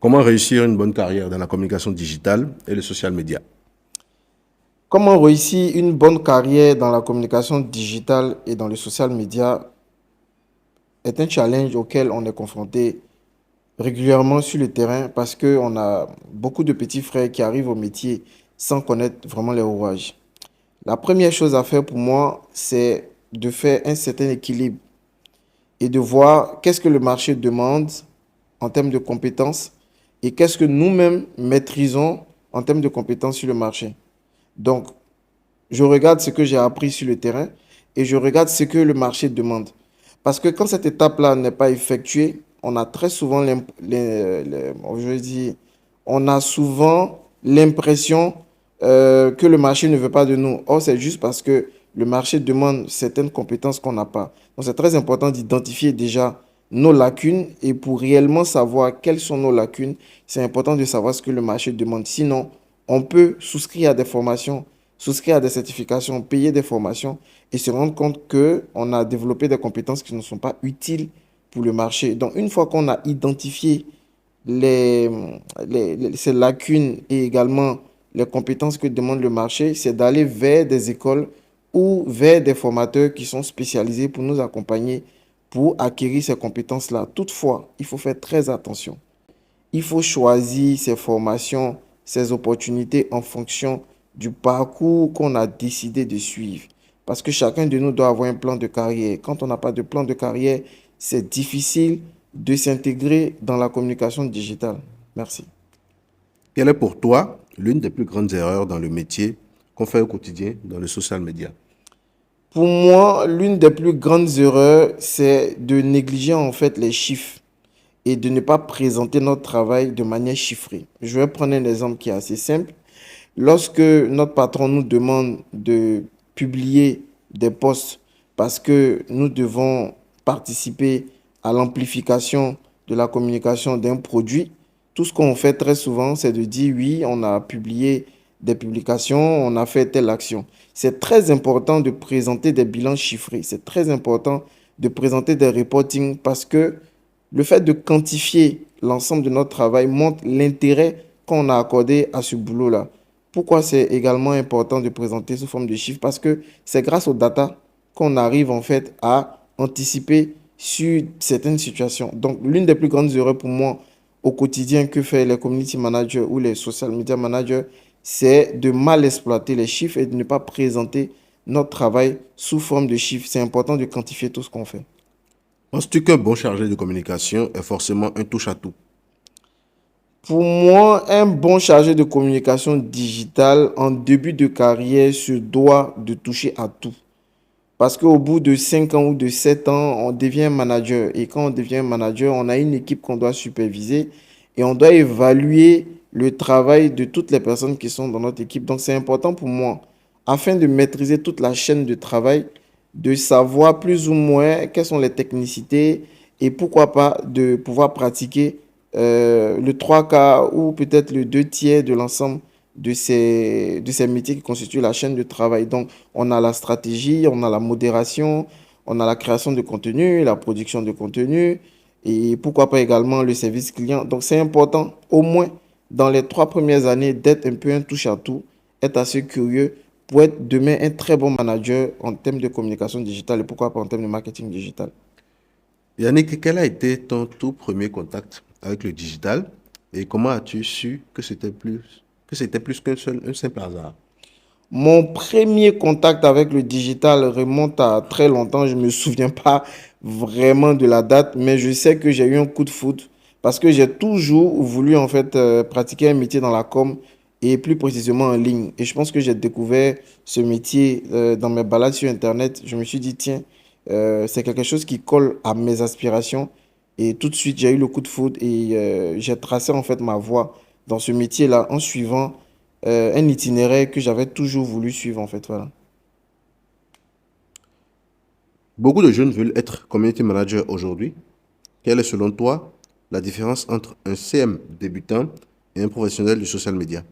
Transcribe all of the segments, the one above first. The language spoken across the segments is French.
Comment réussir une bonne carrière dans la communication digitale et les social media? Comment réussir une bonne carrière dans la communication digitale et dans les social media est un challenge auquel on est confronté régulièrement sur le terrain parce qu'on a beaucoup de petits frères qui arrivent au métier sans connaître vraiment les rouages. La première chose à faire pour moi, c'est de faire un certain équilibre et de voir qu'est-ce que le marché demande en termes de compétences et qu'est-ce que nous-mêmes maîtrisons en termes de compétences sur le marché. Donc, je regarde ce que j'ai appris sur le terrain et je regarde ce que le marché demande. Parce que quand cette étape-là n'est pas effectuée, on a très souvent je dis, on a souvent l'impression que le marché ne veut pas de nous. Or, c'est juste parce que le marché demande certaines compétences qu'on n'a pas. Donc, c'est très important d'identifier déjà nos lacunes et pour réellement savoir quelles sont nos lacunes, c'est important de savoir ce que le marché demande. Sinon, on peut souscrire à des formations, souscrire à des certifications, payer des formations et se rendre compte qu'on a développé des compétences qui ne sont pas utiles pour le marché. Donc, une fois qu'on a identifié les, ces lacunes et également les compétences que demande le marché, c'est d'aller vers des écoles ou vers des formateurs qui sont spécialisés pour nous accompagner pour acquérir ces compétences-là. Toutefois, il faut faire très attention. Il faut choisir ses formations, ses opportunités en fonction du parcours qu'on a décidé de suivre. Parce que chacun de nous doit avoir un plan de carrière. Quand on n'a pas de plan de carrière, c'est difficile de s'intégrer dans la communication digitale. Merci. Quelle est pour toi l'une des plus grandes erreurs dans le métier qu'on fait au quotidien dans le social media? Pour moi, l'une des plus grandes erreurs, c'est de négliger en fait les chiffres et de ne pas présenter notre travail de manière chiffrée. Je vais prendre un exemple qui est assez simple. Lorsque notre patron nous demande de publier des posts parce que nous devons participer à l'amplification de la communication d'un produit, tout ce qu'on fait très souvent, c'est de dire oui, on a publié des publications, on a fait telle action. C'est très important de présenter des bilans chiffrés. C'est très important de présenter des reportings parce que le fait de quantifier l'ensemble de notre travail montre l'intérêt qu'on a accordé à ce boulot-là. Pourquoi c'est également important de présenter sous forme de chiffres? Parce que c'est grâce aux data qu'on arrive en fait à anticiper sur certaines situations. Donc, l'une des plus grandes erreurs pour moi au quotidien que fait les community managers ou les social media managers, c'est de mal exploiter les chiffres et de ne pas présenter notre travail sous forme de chiffres. C'est important de quantifier tout ce qu'on fait. Penses-tu qu'un bon chargé de communication est forcément un touche-à-tout? Pour moi, un bon chargé de communication digitale en début de carrière se doit de toucher à tout. Parce qu'au bout de 5 ans ou de 7 ans, on devient manager. Et quand on devient manager, on a une équipe qu'on doit superviser et on doit évaluer le travail de toutes les personnes qui sont dans notre équipe. Donc, c'est important pour moi, afin de maîtriser toute la chaîne de travail, de savoir plus ou moins quelles sont les technicités et pourquoi pas de pouvoir pratiquer le 3 quarts ou peut-être le 2 tiers de l'ensemble de ces métiers qui constituent la chaîne de travail. Donc, on a la stratégie, on a la modération, on a la création de contenu, la production de contenu et pourquoi pas également le service client. Donc, c'est important, au moins dans les 3 premières années, d'être un peu un touche-à-tout, être assez curieux pour être demain un très bon manager en termes de communication digitale et pourquoi pas en termes de marketing digital. Yannick, quel a été ton tout premier contact avec le digital et comment as-tu su que c'était plus un simple hasard? Mon premier contact avec le digital remonte à très longtemps. Je ne me souviens pas vraiment de la date, mais je sais que j'ai eu un coup de foot parce que j'ai toujours voulu en fait pratiquer un métier dans la com et plus précisément en ligne. Et je pense que j'ai découvert ce métier dans mes balades sur Internet. Je me suis dit, tiens, c'est quelque chose qui colle à mes aspirations. Et tout de suite, j'ai eu le coup de foot et j'ai tracé en fait ma voie dans ce métier-là en suivant un itinéraire que j'avais toujours voulu suivre en fait. Voilà. Beaucoup de jeunes veulent être community manager aujourd'hui. Quelle est selon toi la différence entre un CM débutant et un professionnel du social media?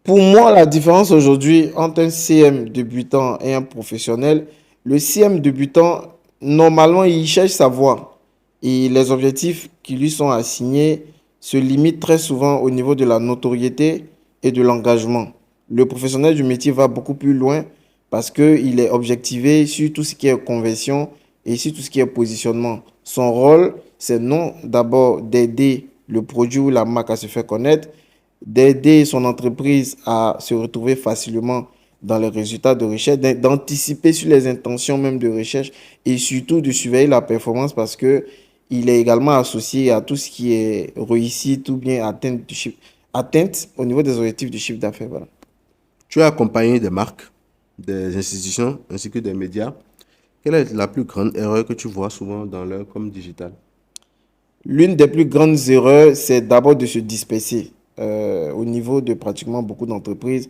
Pour moi, la différence aujourd'hui entre un CM débutant et un professionnel, le CM débutant, normalement, il cherche sa voie et les objectifs qui lui sont assignés se limite très souvent au niveau de la notoriété et de l'engagement. Le professionnel du métier va beaucoup plus loin parce qu'il est objectivé sur tout ce qui est conversion et sur tout ce qui est positionnement. Son rôle, c'est non d'abord d'aider le produit ou la marque à se faire connaître, d'aider son entreprise à se retrouver facilement dans les résultats de recherche, d'anticiper sur les intentions même de recherche et surtout de surveiller la performance parce que il est également associé à tout ce qui est réussite ou bien atteinte au niveau des objectifs du chiffre d'affaires. Voilà. Tu as accompagné des marques, des institutions ainsi que des médias. Quelle est la plus grande erreur que tu vois souvent dans leur com digital? L'une des plus grandes erreurs, c'est d'abord de se disperser au niveau de pratiquement beaucoup d'entreprises.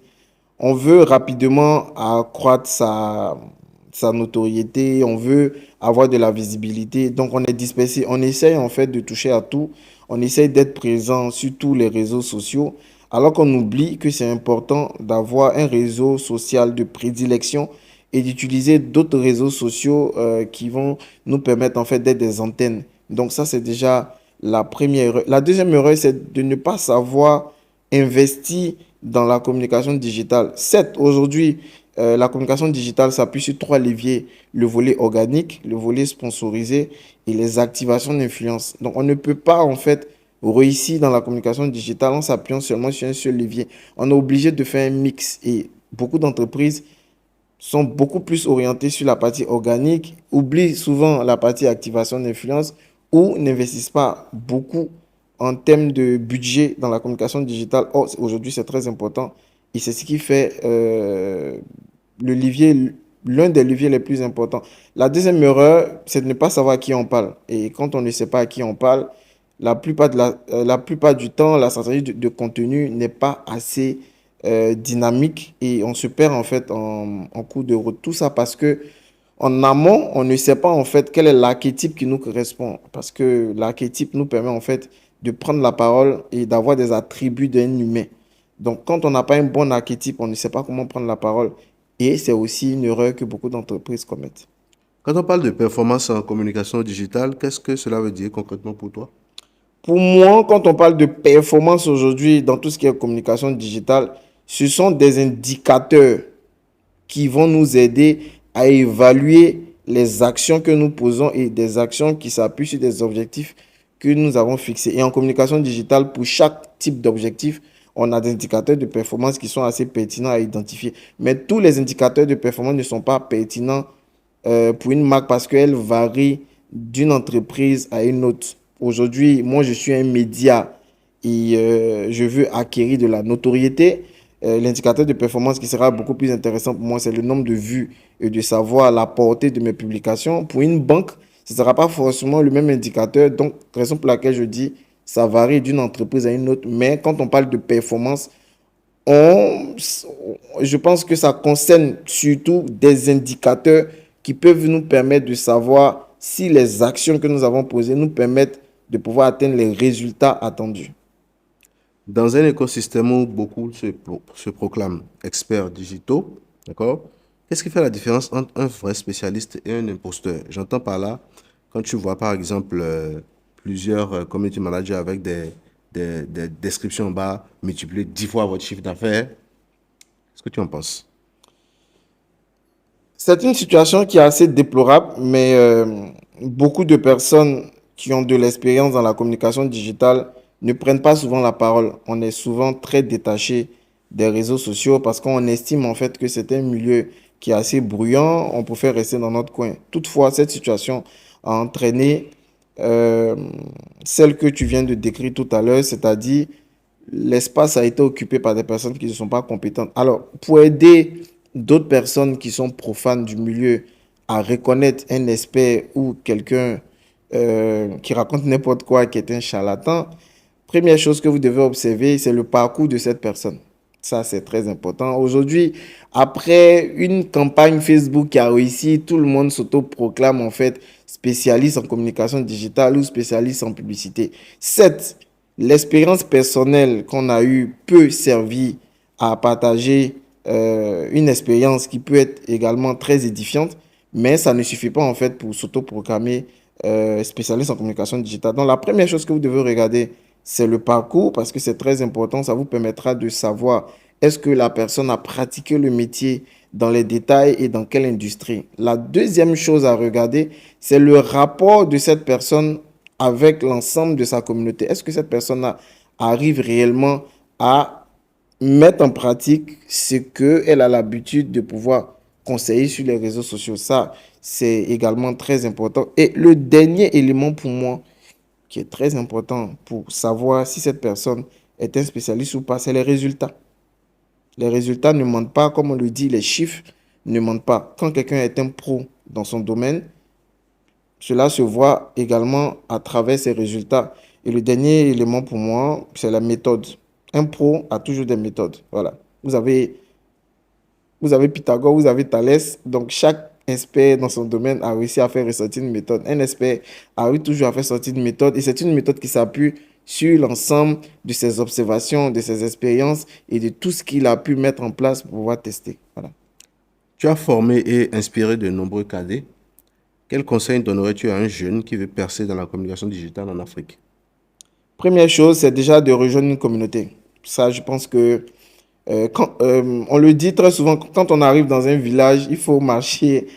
On veut rapidement accroître sa notoriété, on veut avoir de la visibilité, donc on est dispersé. On essaye en fait de toucher à tout, on essaye d'être présent sur tous les réseaux sociaux, alors qu'on oublie que c'est important d'avoir un réseau social de prédilection et d'utiliser d'autres réseaux sociaux qui vont nous permettre en fait d'être des antennes. Donc ça, c'est déjà la première erreur. La deuxième erreur, c'est de ne pas savoir investir dans la communication digitale. Certes, aujourd'hui, la communication digitale s'appuie sur trois leviers, le volet organique, le volet sponsorisé et les activations d'influence. Donc, on ne peut pas, en fait, réussir dans la communication digitale en s'appuyant seulement sur un seul levier. On est obligé de faire un mix et beaucoup d'entreprises sont beaucoup plus orientés sur la partie organique, oublient souvent la partie activation d'influence ou n'investissent pas beaucoup en termes de budget dans la communication digitale. Or, aujourd'hui, c'est très important et c'est ce qui fait le levier, l'un des leviers les plus importants. La deuxième erreur, c'est de ne pas savoir à qui on parle. Et quand on ne sait pas à qui on parle, la plupart du temps, la stratégie de contenu n'est pas assez dynamique et on se perd en fait en cours de route. Tout ça parce que en amont, on ne sait pas en fait quel est l'archétype qui nous correspond. Parce que l'archétype nous permet en fait de prendre la parole et d'avoir des attributs d'un humain. Donc quand on n'a pas un bon archétype, on ne sait pas comment prendre la parole. Et c'est aussi une erreur que beaucoup d'entreprises commettent. Quand on parle de performance en communication digitale, qu'est-ce que cela veut dire concrètement pour toi? Pour moi, quand on parle de performance aujourd'hui dans tout ce qui est communication digitale, ce sont des indicateurs qui vont nous aider à évaluer les actions que nous posons et des actions qui s'appuient sur des objectifs que nous avons fixés. Et en communication digitale, pour chaque type d'objectif, on a des indicateurs de performance qui sont assez pertinents à identifier. Mais tous les indicateurs de performance ne sont pas pertinents pour une marque parce qu'elle varie d'une entreprise à une autre. Aujourd'hui, moi, je suis un média et je veux acquérir de la notoriété. L'indicateur de performance qui sera beaucoup plus intéressant pour moi, c'est le nombre de vues et de savoir la portée de mes publications. Pour une banque, ce ne sera pas forcément le même indicateur. Donc, raison pour laquelle je dis, ça varie d'une entreprise à une autre. Mais quand on parle de performance, je pense que ça concerne surtout des indicateurs qui peuvent nous permettre de savoir si les actions que nous avons posées nous permettent de pouvoir atteindre les résultats attendus. Dans un écosystème où beaucoup se proclament experts digitaux, d'accord? Qu'est-ce qui fait la différence entre un vrai spécialiste et un imposteur? J'entends par là, quand tu vois par exemple plusieurs community managers avec des descriptions en bas multipliées 10 fois votre chiffre d'affaires, qu'est-ce que tu en penses? C'est une situation qui est assez déplorable, mais beaucoup de personnes qui ont de l'expérience dans la communication digitale ne prennent pas souvent la parole. On est souvent très détaché des réseaux sociaux parce qu'on estime en fait que c'est un milieu qui est assez bruyant, on préfère rester dans notre coin. Toutefois, cette situation a entraîné euh, celle que tu viens de décrire tout à l'heure, c'est-à-dire l'espace a été occupé par des personnes qui ne sont pas compétentes. Alors, pour aider d'autres personnes qui sont profanes du milieu à reconnaître un expert ou quelqu'un qui raconte n'importe quoi, qui est un charlatan, première chose que vous devez observer, c'est le parcours de cette personne. Ça, c'est très important. Aujourd'hui, après une campagne Facebook qui a réussi, tout le monde s'autoproclame en fait spécialiste en communication digitale ou spécialiste en publicité. Certes, l'expérience personnelle qu'on a eue peut servir à partager une expérience qui peut être également très édifiante, mais ça ne suffit pas en fait pour s'autoproclamer spécialiste en communication digitale. Donc, la première chose que vous devez regarder, c'est le parcours parce que c'est très important. Ça vous permettra de savoir est-ce que la personne a pratiqué le métier dans les détails et dans quelle industrie. La deuxième chose à regarder, c'est le rapport de cette personne avec l'ensemble de sa communauté. Est-ce que cette arrive réellement à mettre en pratique ce qu'elle a l'habitude de pouvoir conseiller sur les réseaux sociaux? Ça, c'est également très important. Et le dernier élément pour moi, qui est très important pour savoir si cette personne est un spécialiste ou pas, c'est les résultats. Les résultats ne mentent pas, comme on le dit, les chiffres ne mentent pas. Quand quelqu'un est un pro dans son domaine, cela se voit également à travers ses résultats. Et le dernier élément pour moi, c'est la méthode. Un pro a toujours des méthodes. Voilà. Vous avez Pythagore, vous avez Thalès. Donc, chaque expert dans son domaine a réussi à faire ressortir une méthode. Un expert a réussi toujours à faire sortir une méthode. Et c'est une méthode qui s'appuie sur l'ensemble de ses observations, de ses expériences et de tout ce qu'il a pu mettre en place pour pouvoir tester. Voilà. Tu as formé et inspiré de nombreux cadets. Quel conseil donnerais-tu à un jeune qui veut percer dans la communication digitale en Afrique? Première chose, c'est déjà de rejoindre une communauté. Ça, je pense que on le dit très souvent, quand on arrive dans un village, il faut marcher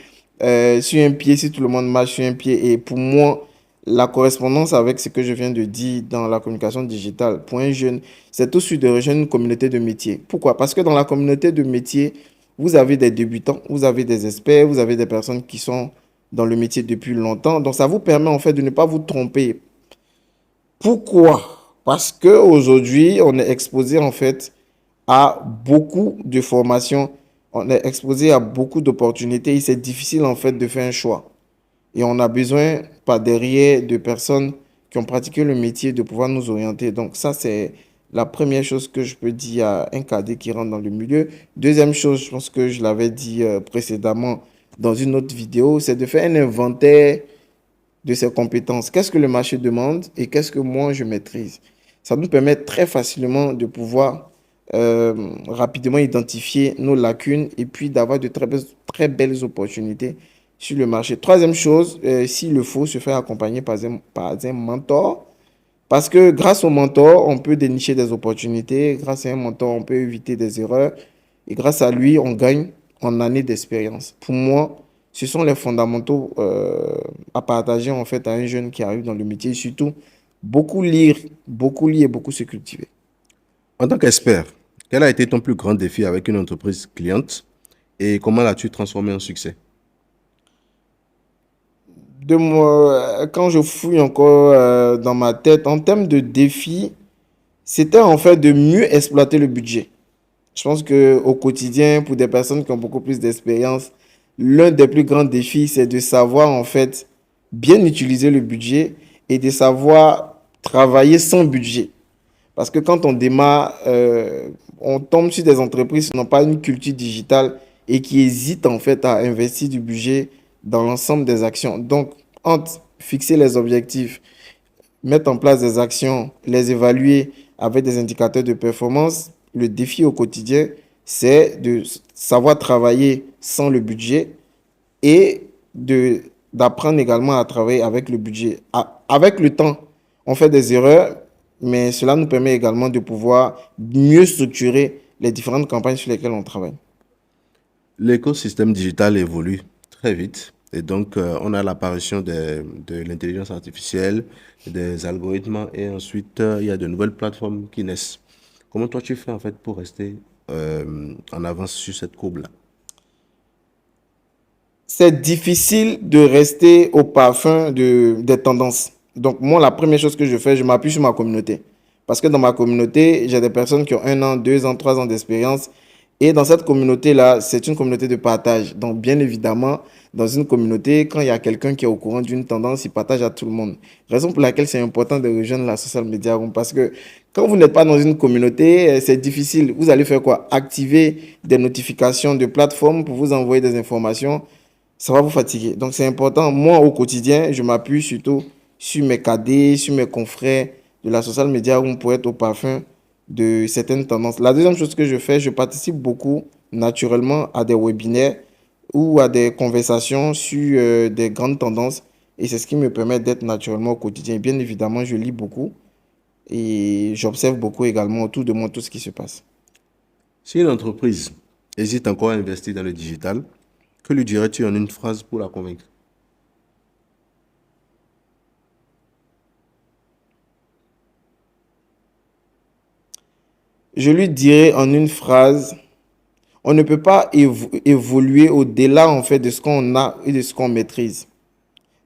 sur un pied si tout le monde marche sur un pied. Et pour moi, la correspondance avec ce que je viens de dire dans la communication digitale, pour un jeune, c'est aussi de rejoindre une communauté de métier. Pourquoi? Parce que dans la communauté de métier, vous avez des débutants, vous avez des experts, vous avez des personnes qui sont dans le métier depuis longtemps. Donc, ça vous permet en fait de ne pas vous tromper. Pourquoi? Parce qu'aujourd'hui, on est exposé en fait à beaucoup de formations, on est exposé à beaucoup d'opportunités et c'est difficile en fait de faire un choix. Et on a besoin, par derrière, de personnes qui ont pratiqué le métier de pouvoir nous orienter. Donc ça, c'est la première chose que je peux dire à un cadet qui rentre dans le milieu. Deuxième chose, je pense que je l'avais dit précédemment dans une autre vidéo, c'est de faire un inventaire de ses compétences. Qu'est-ce que le marché demande et qu'est-ce que moi je maîtrise? Ça nous permet très facilement de pouvoir rapidement identifier nos lacunes et puis d'avoir de très belles opportunités sur le marché. Troisième chose, s'il le faut, se faire accompagner par un mentor. Parce que grâce au mentor, on peut dénicher des opportunités. Grâce à un mentor, on peut éviter des erreurs. Et grâce à lui, on gagne en années d'expérience. Pour moi, ce sont les fondamentaux à partager en fait à un jeune qui arrive dans le métier. Et surtout, beaucoup lire et beaucoup se cultiver. En tant qu'expert, quel a été ton plus grand défi avec une entreprise cliente et comment l'as-tu transformé en succès? Quand je fouille encore dans ma tête, en termes de défis, c'était en fait de mieux exploiter le budget. Je pense qu'au quotidien, pour des personnes qui ont beaucoup plus d'expérience, l'un des plus grands défis, c'est de savoir en fait bien utiliser le budget et de savoir travailler sans budget. Parce que quand on démarre, on tombe sur des entreprises qui n'ont pas une culture digitale et qui hésitent en fait à investir du budget dans l'ensemble des actions. Donc, entre fixer les objectifs, mettre en place des actions, les évaluer avec des indicateurs de performance, le défi au quotidien, c'est de savoir travailler sans le budget et d'apprendre également à travailler avec le budget. Avec le temps, on fait des erreurs, mais cela nous permet également de pouvoir mieux structurer les différentes campagnes sur lesquelles on travaille. L'écosystème digital évolue très vite et donc on a l'apparition de l'intelligence artificielle, des algorithmes et ensuite il y a de nouvelles plateformes qui naissent. Comment toi tu fais en fait pour rester en avance sur cette courbe-là? C'est difficile de rester au parfum des tendances. Donc, moi, la première chose que je fais, je m'appuie sur ma communauté. Parce que dans ma communauté, j'ai des personnes qui ont 1 an, 2 ans, 3 ans d'expérience. Et dans cette communauté-là, c'est une communauté de partage. Donc, bien évidemment, dans une communauté, quand il y a quelqu'un qui est au courant d'une tendance, il partage à tout le monde. Raison pour laquelle c'est important de rejoindre la social media room. Parce que quand vous n'êtes pas dans une communauté, c'est difficile. Vous allez faire quoi? Activer des notifications de plateformes pour vous envoyer des informations. Ça va vous fatiguer. Donc, c'est important. Moi, au quotidien, je m'appuie surtout sur mes cadets, sur mes confrères de la social media room pour être au parfum de certaines tendances. La deuxième chose que je fais, je participe beaucoup naturellement à des webinaires ou à des conversations sur des grandes tendances. Et c'est ce qui me permet d'être naturellement au quotidien. Bien évidemment, je lis beaucoup. et j'observe beaucoup également autour de moi tout ce qui se passe. Si une entreprise hésite encore à investir dans le digital, que lui dirais-tu en une phrase pour la convaincre? Je lui dirais en une phrase, on ne peut pas évoluer au-delà en fait de ce qu'on a et de ce qu'on maîtrise.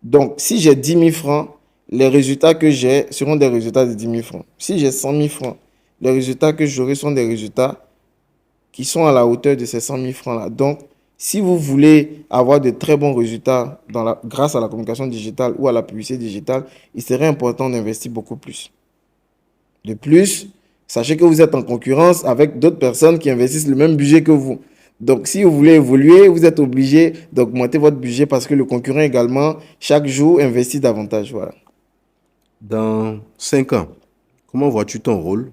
Donc, si j'ai 10 000 francs, les résultats que j'ai seront des résultats de 10 000 francs. Si j'ai 100 000 francs, les résultats que j'aurai sont des résultats qui sont à la hauteur de ces 100 000 francs-là. Donc, si vous voulez avoir de très bons résultats grâce à la communication digitale ou à la publicité digitale, il serait important d'investir beaucoup plus. De plus, sachez que vous êtes en concurrence avec d'autres personnes qui investissent le même budget que vous. Donc, si vous voulez évoluer, vous êtes obligé d'augmenter votre budget parce que le concurrent également, chaque jour, investit davantage. Voilà. Dans 5 ans, comment vois-tu ton rôle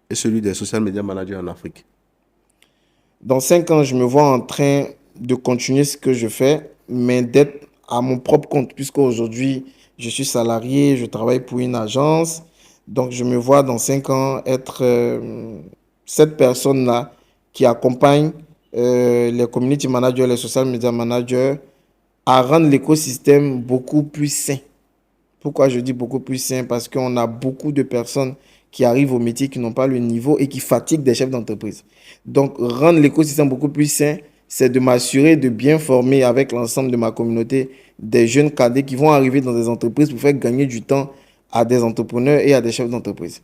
et celui des social media managers en Afrique? Dans 5 ans, je me vois en train de continuer ce que je fais, mais d'être à mon propre compte, puisqu'aujourd'hui, je suis salarié, je travaille pour une agence. Donc, je me vois dans 5 ans être cette personne-là qui accompagne les community managers, les social media managers à rendre l'écosystème beaucoup plus sain. Pourquoi je dis beaucoup plus sain? Parce qu'on a beaucoup de personnes qui arrivent au métier qui n'ont pas le niveau et qui fatiguent des chefs d'entreprise. Donc, rendre l'écosystème beaucoup plus sain, c'est de m'assurer de bien former avec l'ensemble de ma communauté des jeunes cadets qui vont arriver dans des entreprises pour faire gagner du temps à des entrepreneurs et à des chefs d'entreprise.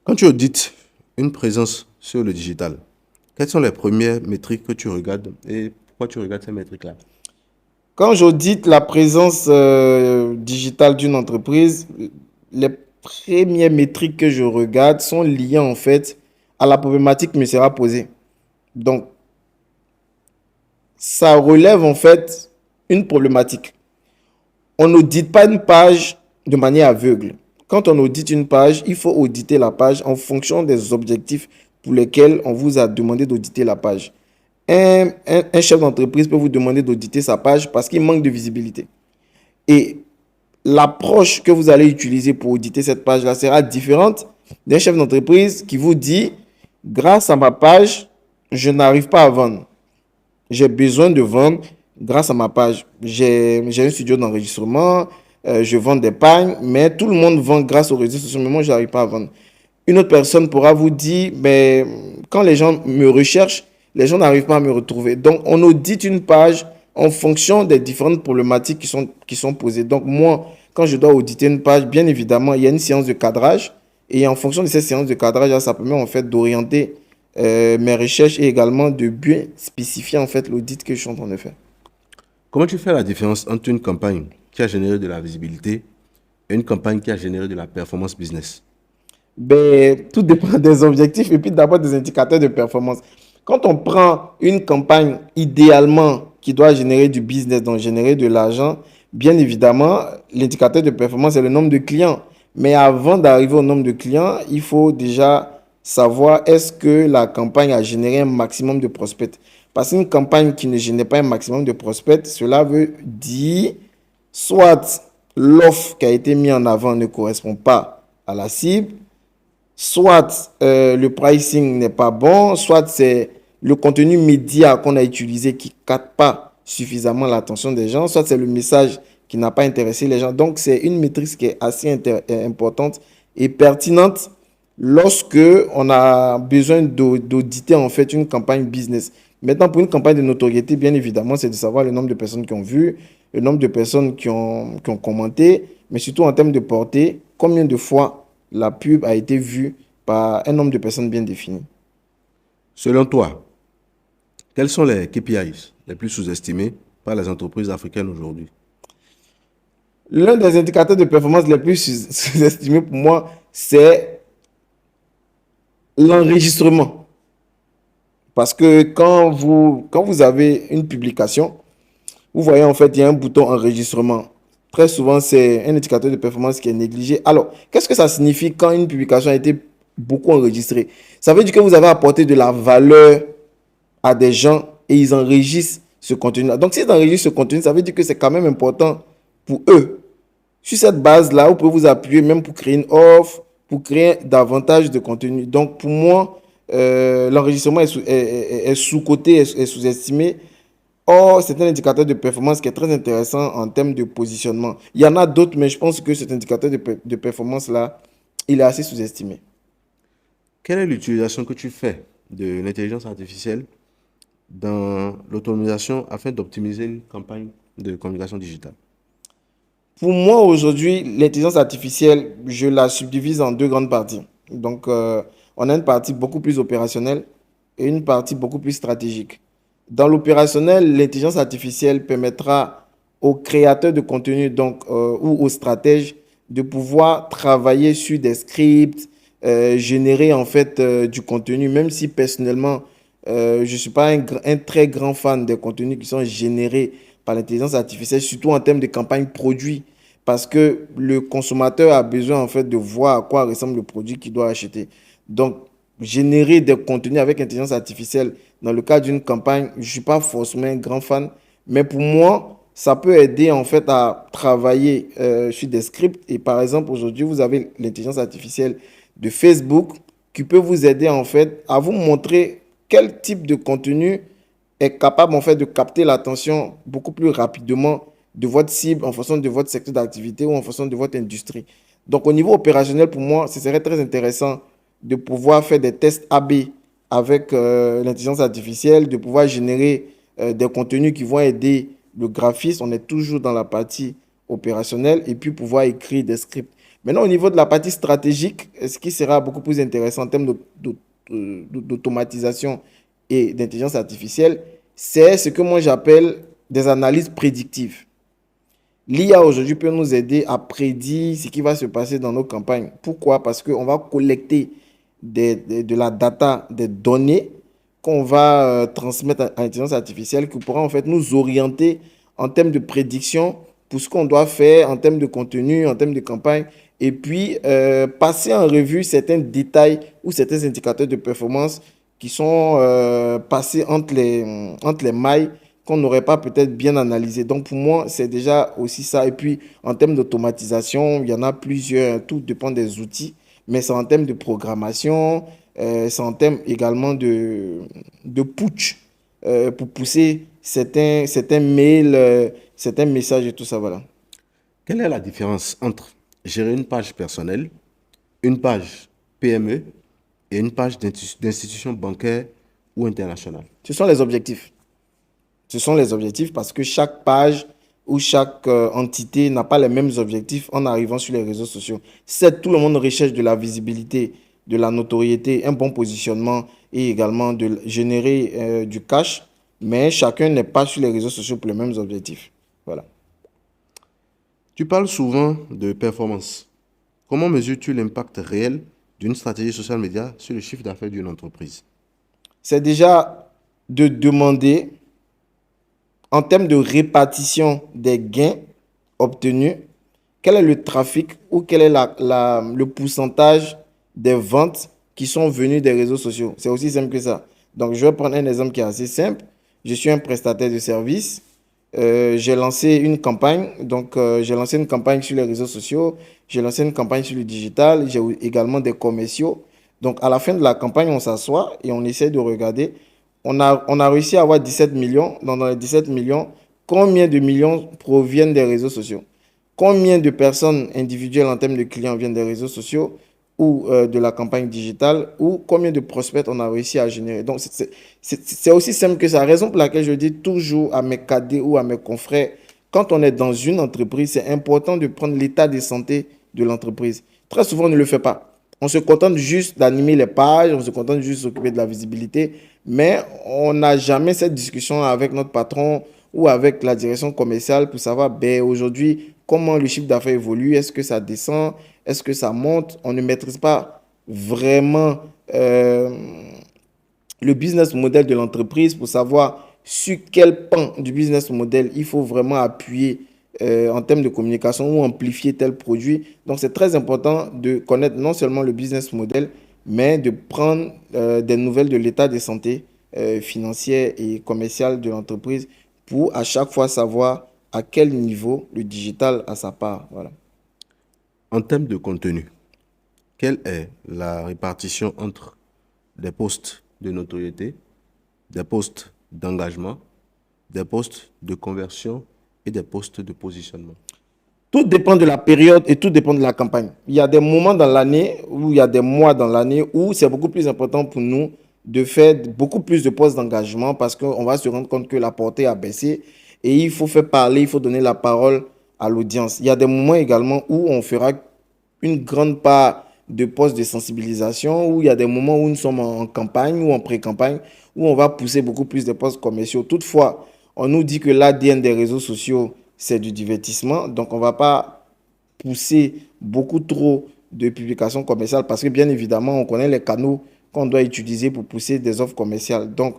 Quand tu audites une présence sur le digital, quelles sont les premières métriques que tu regardes et pourquoi tu regardes ces métriques-là? Quand j'audite la présence digitale d'une entreprise, les premières métriques que je regarde sont liées en fait à la problématique qui me sera posée. Donc, ça relève en fait une problématique. On n'audite pas une page de manière aveugle. Quand on audite une page, il faut auditer la page en fonction des objectifs pour lesquels on vous a demandé d'auditer la page. Un chef d'entreprise peut vous demander d'auditer sa page parce qu'il manque de visibilité. Et l'approche que vous allez utiliser pour auditer cette page-là sera différente d'un chef d'entreprise qui vous dit, grâce à ma page, je n'arrive pas à vendre. J'ai besoin de vendre grâce à ma page. J'ai un studio d'enregistrement, je vends des pagnes, mais tout le monde vend grâce aux réseaux sociaux, mais moi, je n'arrive pas à vendre. Une autre personne pourra vous dire, mais quand les gens me recherchent, les gens n'arrivent pas à me retrouver. Donc, on audite une page en fonction des différentes problématiques qui sont posées. Donc, moi, quand je dois auditer une page, bien évidemment, il y a une séance de cadrage. Et en fonction de cette séance de cadrage, ça permet en fait d'orienter mes recherches et également de bien spécifier en fait l'audit que je suis en train de faire. Comment tu fais la différence entre une campagne qui a généré de la visibilité et une campagne qui a généré de la performance business? Ben, tout dépend des objectifs et puis d'abord des indicateurs de performance. Quand on prend une campagne idéalement qui doit générer du business, donc générer de l'argent, bien évidemment, l'indicateur de performance est le nombre de clients. Mais avant d'arriver au nombre de clients, il faut déjà savoir est-ce que la campagne a généré un maximum de prospects. Parce qu'une campagne qui ne génère pas un maximum de prospects, cela veut dire soit l'offre qui a été mise en avant ne correspond pas à la cible, soit le pricing n'est pas bon, soit c'est le contenu média qu'on a utilisé qui ne capte pas suffisamment l'attention des gens, soit c'est le message qui n'a pas intéressé les gens. Donc, c'est une maîtrise qui est assez importante et pertinente lorsque on a besoin d'auditer en fait une campagne business. Maintenant, pour une campagne de notoriété, bien évidemment, c'est de savoir le nombre de personnes qui ont vu, le nombre de personnes qui ont commenté, mais surtout en termes de portée, combien de fois la pub a été vue par un nombre de personnes bien défini. Selon toi, quels sont les KPIs les plus sous-estimés par les entreprises africaines aujourd'hui? L'un des indicateurs de performance les plus sous-estimés pour moi, c'est l'enregistrement. Parce que quand vous avez une publication, vous voyez en fait, il y a un bouton enregistrement. Très souvent, c'est un indicateur de performance qui est négligé. Alors, qu'est-ce que ça signifie quand une publication a été beaucoup enregistrée? Ça veut dire que vous avez apporté de la valeur à des gens et ils enregistrent ce contenu-là. Donc, s'ils enregistrent ce contenu, ça veut dire que c'est quand même important pour eux. Sur cette base-là, vous pouvez vous appuyer même pour créer une offre, pour créer davantage de contenu. Donc, pour moi, l'enregistrement est sous-coté, est sous-estimé. Or, c'est un indicateur de performance qui est très intéressant en termes de positionnement. Il y en a d'autres, mais je pense que cet indicateur de performance-là, il est assez sous-estimé. Quelle est l'utilisation que tu fais de l'intelligence artificielle dans l'automatisation afin d'optimiser une campagne de communication digitale? Pour moi, aujourd'hui, l'intelligence artificielle, je la subdivise en deux grandes parties. Donc, on a une partie beaucoup plus opérationnelle et une partie beaucoup plus stratégique. Dans l'opérationnel, l'intelligence artificielle permettra aux créateurs de contenu donc, ou aux stratèges de pouvoir travailler sur des scripts, générer en fait du contenu, même si personnellement, je ne suis pas un très grand fan des contenus qui sont générés par l'intelligence artificielle, surtout en termes de campagne produit, parce que le consommateur a besoin en fait de voir à quoi ressemble le produit qu'il doit acheter. Donc, générer des contenus avec intelligence artificielle dans le cadre d'une campagne, je ne suis pas forcément un grand fan, mais pour moi, ça peut aider en fait à travailler sur des scripts. Et par exemple, aujourd'hui, vous avez l'intelligence artificielle de Facebook qui peut vous aider en fait à vous montrer quel type de contenu est capable en fait de capter l'attention beaucoup plus rapidement de votre cible en fonction de votre secteur d'activité ou en fonction de votre industrie. Donc au niveau opérationnel, pour moi, ce serait très intéressant de pouvoir faire des tests A/B avec l'intelligence artificielle, de pouvoir générer des contenus qui vont aider le graphiste. On est toujours dans la partie opérationnelle et puis pouvoir écrire des scripts. Maintenant, au niveau de la partie stratégique, ce qui sera beaucoup plus intéressant en termes d'automatisation et d'intelligence artificielle, c'est ce que moi j'appelle des analyses prédictives. L'IA aujourd'hui peut nous aider à prédire ce qui va se passer dans nos campagnes. Pourquoi? Parce qu'on va collecter de la data, des données qu'on va transmettre à l'intelligence artificielle qui pourra en fait nous orienter en termes de prédiction pour ce qu'on doit faire en termes de contenu, en termes de campagne, et puis passer en revue certains détails ou certains indicateurs de performance qui sont passés entre les mailles qu'on n'aurait pas peut-être bien analysé. Donc pour moi, c'est déjà aussi ça. Et puis en termes d'automatisation, il y en a plusieurs, tout dépend des outils, mais c'est en termes de programmation, c'est en termes également de putsch pour pousser certains mails, certains messages et tout ça, voilà. Quelle est la différence entre gérer une page personnelle, une page PME et une page d'institution bancaire ou internationale? Ce sont les objectifs. Ce sont les objectifs parce que chaque page ou chaque entité n'a pas les mêmes objectifs en arrivant sur les réseaux sociaux. C'est tout le monde recherche de la visibilité, de la notoriété, un bon positionnement et également de générer du cash, mais chacun n'est pas sur les réseaux sociaux pour les mêmes objectifs. Voilà. Tu parles souvent de performance. Comment mesures-tu l'impact réel d'une stratégie social média sur le chiffre d'affaires d'une entreprise? C'est déjà de demander en termes de répartition des gains obtenus, quel est le trafic ou quel est le pourcentage des ventes qui sont venues des réseaux sociaux. C'est aussi simple que ça. Donc, je vais prendre un exemple qui est assez simple. Je suis un prestataire de service. J'ai lancé une campagne. Donc, j'ai lancé une campagne sur les réseaux sociaux. J'ai lancé une campagne sur le digital. J'ai également des commerciaux. Donc, à la fin de la campagne, on s'assoit et on essaie de regarder. On a réussi à avoir 17 millions. Dans les 17 millions, combien de millions proviennent des réseaux sociaux? Combien de personnes individuelles en termes de clients viennent des réseaux sociaux ou de la campagne digitale ou combien de prospects on a réussi à générer? Donc, c'est aussi simple que ça. La raison pour laquelle je dis toujours à mes cadets ou à mes confrères, quand on est dans une entreprise, c'est important de prendre l'état de santé de l'entreprise. Très souvent, on ne le fait pas. On se contente juste d'animer les pages, on se contente juste de s'occuper de la visibilité, mais on n'a jamais cette discussion avec notre patron ou avec la direction commerciale pour savoir, ben, aujourd'hui, comment le chiffre d'affaires évolue, est-ce que ça descend, est-ce que ça monte. On ne maîtrise pas vraiment le business model de l'entreprise pour savoir sur quel pan du business model il faut vraiment appuyer en termes de communication ou amplifier tel produit. Donc, c'est très important de connaître non seulement le business model, mais de prendre des nouvelles de l'état de santé financière et commerciale de l'entreprise pour à chaque fois savoir à quel niveau le digital a sa part. Voilà. En termes de contenu, quelle est la répartition entre des postes de notoriété, des postes d'engagement, des postes de conversion et des postes de positionnement? Tout dépend de la période et tout dépend de la campagne. Il y a des moments dans l'année où il y a des mois dans l'année où c'est beaucoup plus important pour nous de faire beaucoup plus de postes d'engagement parce qu'on va se rendre compte que la portée a baissé et il faut faire parler, il faut donner la parole à l'audience. Il y a des moments également où on fera une grande part de postes de sensibilisation, où il y a des moments où nous sommes en campagne ou en pré-campagne, où on va pousser beaucoup plus de postes commerciaux. Toutefois, on nous dit que l'ADN des réseaux sociaux, c'est du divertissement. Donc, on ne va pas pousser beaucoup trop de publications commerciales parce que, bien évidemment, on connaît les canaux qu'on doit utiliser pour pousser des offres commerciales. Donc,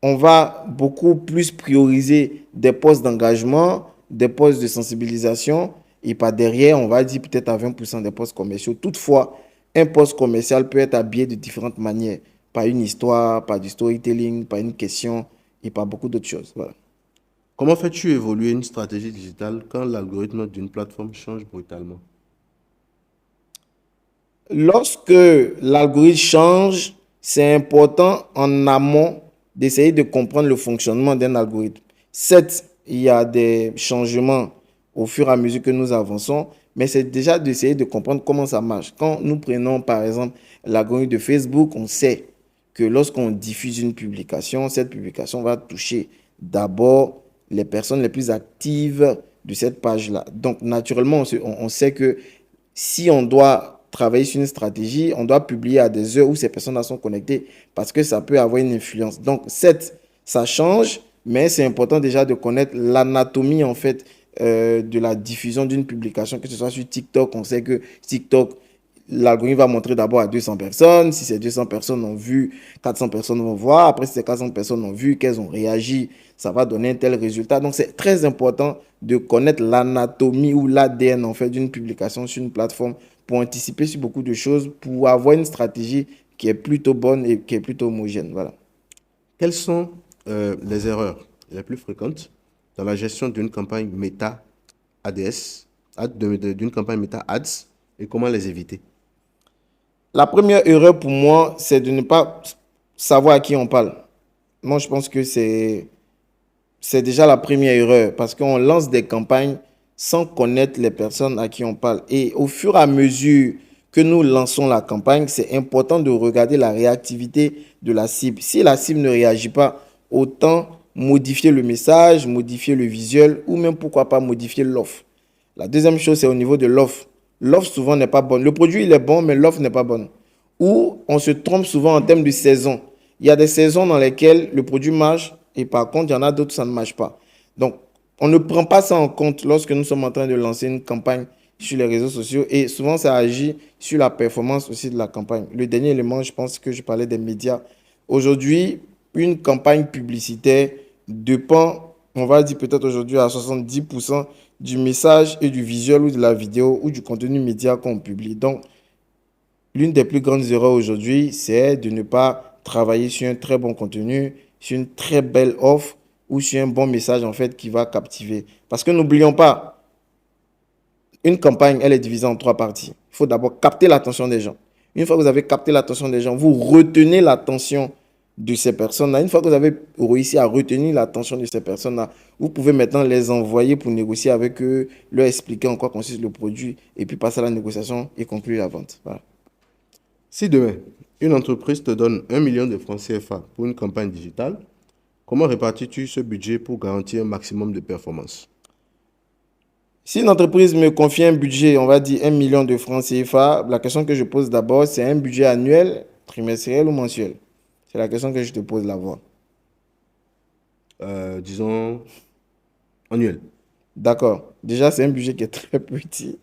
on va beaucoup plus prioriser des postes d'engagement, des postes de sensibilisation et pas derrière, on va dire peut-être à 20% des postes commerciaux. Toutefois, un poste commercial peut être habillé de différentes manières, par une histoire, par du storytelling, par une question et par beaucoup d'autres choses. Voilà. Comment fais-tu évoluer une stratégie digitale quand l'algorithme d'une plateforme change brutalement? Lorsque l'algorithme change, c'est important en amont d'essayer de comprendre le fonctionnement d'un algorithme. Certes, il y a des changements au fur et à mesure que nous avançons, mais c'est déjà d'essayer de comprendre comment ça marche. Quand nous prenons par exemple l'algorithme de Facebook, on sait que lorsqu'on diffuse une publication, cette publication va toucher d'abord les personnes les plus actives de cette page-là. Donc, naturellement, on sait que si on doit travailler sur une stratégie, on doit publier à des heures où ces personnes-là sont connectées parce que ça peut avoir une influence. Donc, certes, ça change, mais c'est important déjà de connaître l'anatomie en fait de la diffusion d'une publication, que ce soit sur TikTok. On sait que TikTok, l'algorithme va montrer d'abord à 200 personnes. Si ces 200 personnes ont vu, 400 personnes vont voir. Après, si ces 400 personnes ont vu, qu'elles ont réagi, ça va donner un tel résultat. Donc, c'est très important de connaître l'anatomie ou l'ADN en fait d'une publication sur une plateforme pour anticiper sur beaucoup de choses, pour avoir une stratégie qui est plutôt bonne et qui est plutôt homogène. Voilà. Quelles sont les erreurs les plus fréquentes dans la gestion d'une campagne Meta ADS, d'une campagne Meta Ads, et comment les éviter? La première erreur pour moi, c'est de ne pas savoir à qui on parle. Moi, je pense que c'est déjà la première erreur parce qu'on lance des campagnes sans connaître les personnes à qui on parle. Et au fur et à mesure que nous lançons la campagne, c'est important de regarder la réactivité de la cible. Si la cible ne réagit pas, autant modifier le message, modifier le visuel ou même pourquoi pas modifier l'offre. La deuxième chose, c'est au niveau de l'offre. L'offre souvent n'est pas bonne. Le produit, il est bon, mais l'offre n'est pas bonne. Ou on se trompe souvent en termes de saison. Il y a des saisons dans lesquelles le produit marche et par contre, il y en a d'autres, ça ne marche pas. Donc, on ne prend pas ça en compte lorsque nous sommes en train de lancer une campagne sur les réseaux sociaux et souvent, ça agit sur la performance aussi de la campagne. Le dernier élément, je pense que je parlais des médias. Aujourd'hui, une campagne publicitaire dépend, on va dire peut-être aujourd'hui à 70% du message et du visuel ou de la vidéo ou du contenu média qu'on publie. Donc, l'une des plus grandes erreurs aujourd'hui, c'est de ne pas travailler sur un très bon contenu, sur une très belle offre ou sur un bon message en fait qui va captiver. Parce que n'oublions pas, une campagne, elle est divisée en trois parties. Il faut d'abord capter l'attention des gens. Une fois que vous avez capté l'attention des gens, vous retenez l'attention de ces personnes-là. Une fois que vous avez réussi à retenir l'attention de ces personnes-là, vous pouvez maintenant les envoyer pour négocier avec eux, leur expliquer en quoi consiste le produit et puis passer à la négociation et conclure la vente. Voilà. Si demain, une entreprise te donne 1 million de francs CFA pour une campagne digitale, comment répartis-tu ce budget pour garantir un maximum de performance? Si une entreprise me confie un budget, on va dire 1 million de francs CFA, la question que je pose d'abord, c'est un budget annuel, trimestriel ou mensuel? C'est la question que je te pose là-bas. Disons, annuel. D'accord. Déjà, c'est un budget qui est très petit.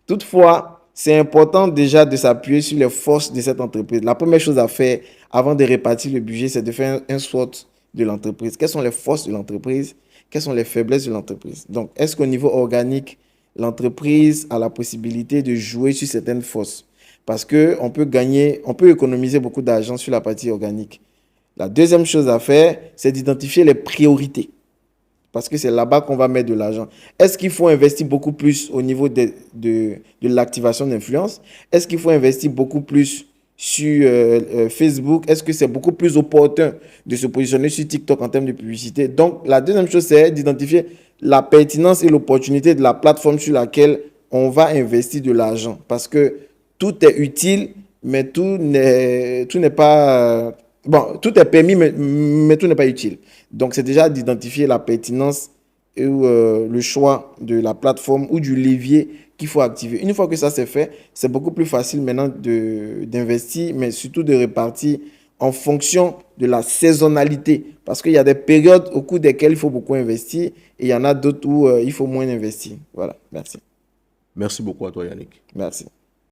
Toutefois, c'est important déjà de s'appuyer sur les forces de cette entreprise. La première chose à faire avant de répartir le budget, c'est de faire un SWOT de l'entreprise. Quelles sont les forces de l'entreprise? Quelles sont les faiblesses de l'entreprise? Donc, est-ce qu'au niveau organique, l'entreprise a la possibilité de jouer sur certaines forces? Parce qu'on peut gagner, on peut économiser beaucoup d'argent sur la partie organique. La deuxième chose à faire, c'est d'identifier les priorités. Parce que c'est là-bas qu'on va mettre de l'argent. Est-ce qu'il faut investir beaucoup plus au niveau de l'activation d'influence? Est-ce qu'il faut investir beaucoup plus sur Facebook? Est-ce que c'est beaucoup plus opportun de se positionner sur TikTok en termes de publicité? Donc, la deuxième chose, c'est d'identifier la pertinence et l'opportunité de la plateforme sur laquelle on va investir de l'argent. Parce que tout est utile, mais tout n'est pas... bon, tout est permis, mais tout n'est pas utile. Donc, c'est déjà d'identifier la pertinence et le choix de la plateforme ou du levier qu'il faut activer. Une fois que ça c'est fait, c'est beaucoup plus facile maintenant d'investir, mais surtout de répartir en fonction de la saisonnalité. Parce qu'il y a des périodes au cours desquelles il faut beaucoup investir et il y en a d'autres où il faut moins investir. Voilà, merci. Merci beaucoup à toi, Yannick. Merci.